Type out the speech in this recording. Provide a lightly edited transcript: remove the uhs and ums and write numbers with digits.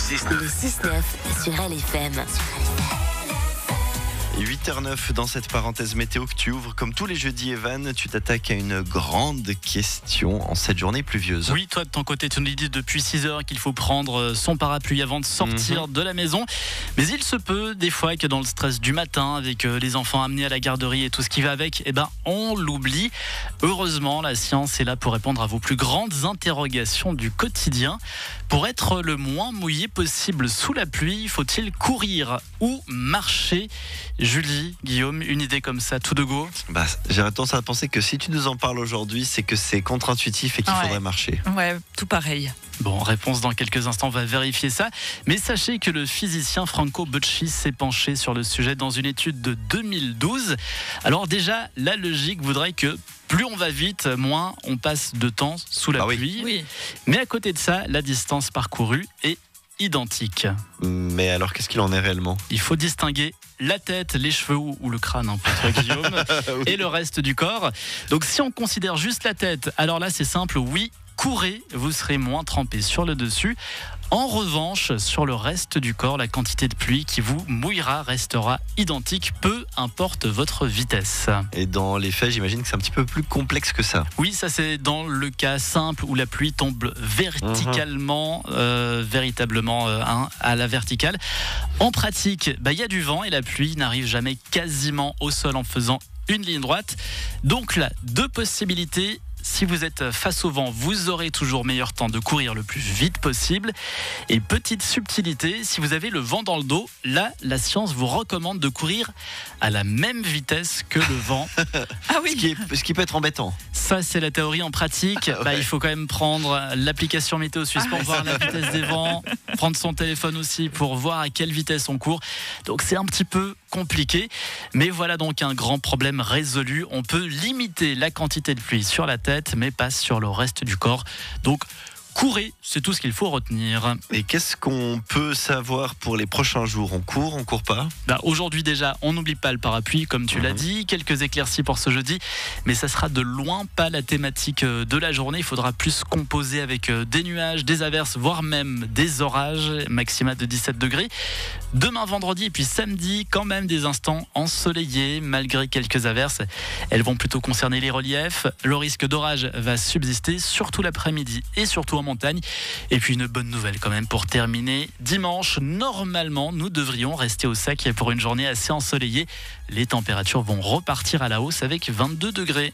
6-9. Le 6-9 sur LFM. 8h09 dans cette parenthèse météo que tu ouvres. Comme tous les jeudis, Evan, tu t'attaques à une grande question en cette journée pluvieuse. Oui, toi de ton côté, tu nous dis depuis 6h qu'il faut prendre son parapluie avant de sortir de la maison. Mais il se peut des fois que dans le stress du matin, avec les enfants amenés à la garderie et tout ce qui va avec, on l'oublie. Heureusement, la science est là pour répondre à vos plus grandes interrogations du quotidien. Pour être le moins mouillé possible sous la pluie, faut-il courir ou marcher ? Julie, Guillaume, une idée comme ça, tout de go ? J'ai tendance à penser que si tu nous en parles aujourd'hui, c'est que c'est contre-intuitif et qu'il faudrait marcher. Ouais, tout pareil. Bon, réponse dans quelques instants, on va vérifier ça. Mais sachez que le physicien Franco Bocci s'est penché sur le sujet dans une étude de 2012. Alors déjà, la logique voudrait que plus on va vite, moins on passe de temps sous la pluie. Oui. Mais à côté de ça, la distance parcourue est identique. Mais alors, qu'est-ce qu'il en est réellement ? Il faut distinguer la tête, les cheveux ou le crâne, pour toi Guillaume, et le reste du corps. Donc si on considère juste la tête, alors là c'est simple, oui, courez, vous serez moins trempé sur le dessus. En revanche, sur le reste du corps, la quantité de pluie qui vous mouillera restera identique, peu importe votre vitesse. Et dans les faits, j'imagine que c'est un petit peu plus complexe que ça. Oui, ça c'est dans le cas simple où la pluie tombe verticalement, véritablement à la verticale. En pratique, il y a du vent et la pluie n'arrive jamais quasiment au sol en faisant une ligne droite. Donc là, deux possibilités. Si vous êtes face au vent, vous aurez toujours meilleur temps de courir le plus vite possible. Et petite subtilité, si vous avez le vent dans le dos, là, la science vous recommande de courir à la même vitesse que le vent. Ah oui. Ce qui peut être embêtant. Ça, c'est la théorie. En pratique, il faut quand même prendre l'application Météo Suisse pour voir la vitesse des vents, prendre son téléphone aussi pour voir à quelle vitesse on court. Donc c'est un petit peu compliqué, mais voilà donc un grand problème résolu. On peut limiter la quantité de pluie sur la tête, mais pas sur le reste du corps. Donc courez, c'est tout ce qu'il faut retenir. Et qu'est-ce qu'on peut savoir pour les prochains jours ? On court pas ? Aujourd'hui déjà, on n'oublie pas le parapluie, comme tu l'as dit. Quelques éclaircies pour ce jeudi, mais ça sera de loin pas la thématique de la journée. Il faudra plus composer avec des nuages, des averses, voire même des orages, maxima de 17 degrés. Demain vendredi et puis samedi, quand même des instants ensoleillés, malgré quelques averses. Elles vont plutôt concerner les reliefs. Le risque d'orage va subsister, surtout l'après-midi et surtout en montagne. Et puis une bonne nouvelle quand même pour terminer. Dimanche, normalement, nous devrions rester au sec pour une journée assez ensoleillée. Les températures vont repartir à la hausse avec 22 degrés.